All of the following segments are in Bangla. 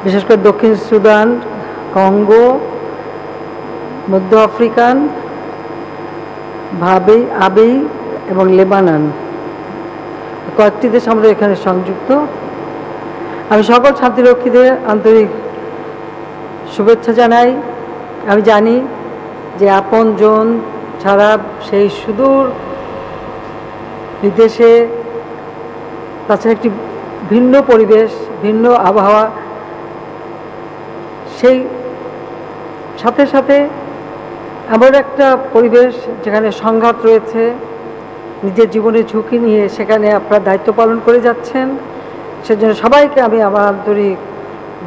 বিশেষ করে দক্ষিণ সুদান, কঙ্গো, মধ্য আফ্রিকান, আবেই এবং লেবানন, কয়েকটি দেশ আমাদের এখানে সংযুক্ত। আমি সকল শান্তিরক্ষীদের আন্তরিক শুভেচ্ছা জানাই। আমি জানি যে আপনজন ছাড়া সেই সুদূর বিদেশে তাছাড়া একটি ভিন্ন পরিবেশ, ভিন্ন আবহাওয়া, সেই সাথে সাথে এমন একটা পরিবেশ যেখানে সংঘাত রয়েছে, নিজের জীবনের ঝুঁকি নিয়ে সেখানে আপনারা দায়িত্ব পালন করে যাচ্ছেন। সেজন্য সবাইকে আমি আমার আন্তরিক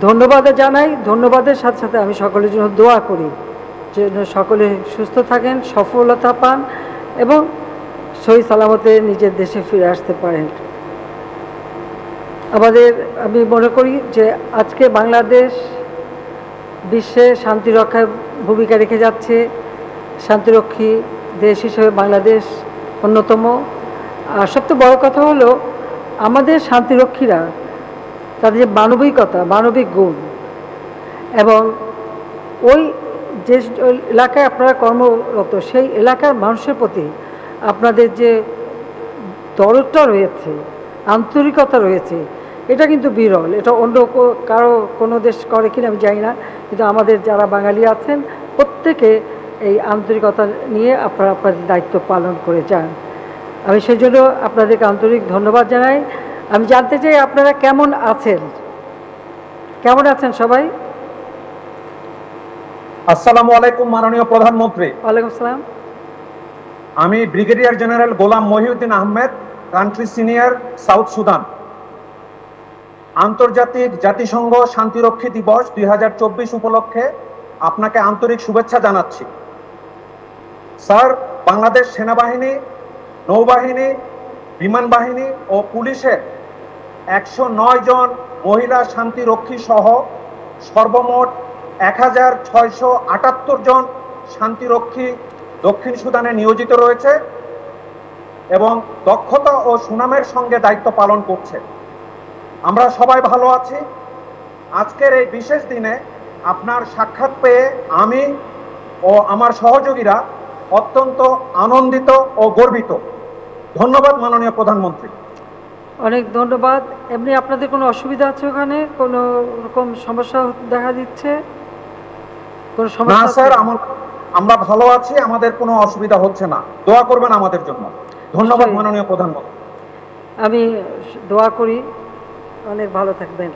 ধন্যবাদ জানাই। ধন্যবাদের সাথে সাথে আমি সকলের জন্য দোয়া করি যেন সকলে সুস্থ থাকেন, সফলতা পান এবং সহি সালামতে নিজের দেশে ফিরে আসতে পারেন। আমি মনে করি যে আজকে বাংলাদেশ বিশ্বে শান্তি রক্ষায় ভূমিকা রেখে যাচ্ছে। শান্তিরক্ষী দেশ হিসেবে বাংলাদেশ অন্যতম। আর সবচেয়ে বড় কথা হলো আমাদের শান্তিরক্ষীরা তাদের যে মানবিকতা, মানবিক গুণ এবং ওই যে এলাকায় আপনারা কর্মরত সেই এলাকার মানুষের প্রতি আপনাদের যে দরদটা রয়েছে, আন্তরিকতা রয়েছে, এটা কিন্তু বিরল। এটা অন্য কারো কোনো দেশ করে কিনা আমি জানি না, কিন্তু আমাদের যারা বাঙালি আছেন প্রত্যেকে এই আন্তরিকতা নিয়ে আপনারা আপনাদের দায়িত্ব পালন করে যান। আমি সেই জন্য আপনাদেরকে আন্তরিক ধন্যবাদ জানাই। আমি জানতে চাই আপনারা কেমন আছেন? কেমন আছেন সবাই? আসসালামু আলাইকুম মাননীয় প্রধানমন্ত্রী। ওয়ালাইকুম আসসালাম। আমি brigadier general Golam Mohiuddin Ahmed, country senior, South Sudan. আন্তর্জাতিক জাতিসংঘ শান্তিরক্ষী দিবস 2024 উপলক্ষে আপনাকে আন্তরিক শুভেচ্ছা জানাচ্ছি। স্যার, বাংলাদেশ সেনাবাহিনী, নৌবাহিনী, বিমান বাহিনী ও পুলিশের 109 জন মহিলা শান্তিরক্ষী সহ সর্বমোট 1678 জন শান্তিরক্ষী দক্ষিণ সুদানে নিয়োজিত রয়েছে এবং দক্ষতা ও সুনামের সঙ্গে দায়িত্ব পালন করছে। আমরা সবাই ভালো আছি। আজকের এই বিশেষ দিনে আপনার সাক্ষাৎ পেয়ে আমি ও আমার সহযোগীরা অত্যন্ত আনন্দিত ও গর্বিত। ধন্যবাদ মাননীয় প্রধানমন্ত্রী। অনেক ধন্যবাদ। এমনি আপনাদের কোনো অসুবিধা আছে ওখানে? কোনো রকম সমস্যা দেখা দিচ্ছে? কোনো সমস্যা? না স্যার, আমরা ভালো আছি, আমাদের কোনো অসুবিধা হচ্ছে না। দোয়া করবেন আমাদের জন্য। ধন্যবাদ মাননীয় প্রধানমন্ত্রী। আমি দোয়া করি অনেক ভালো থাকবেন।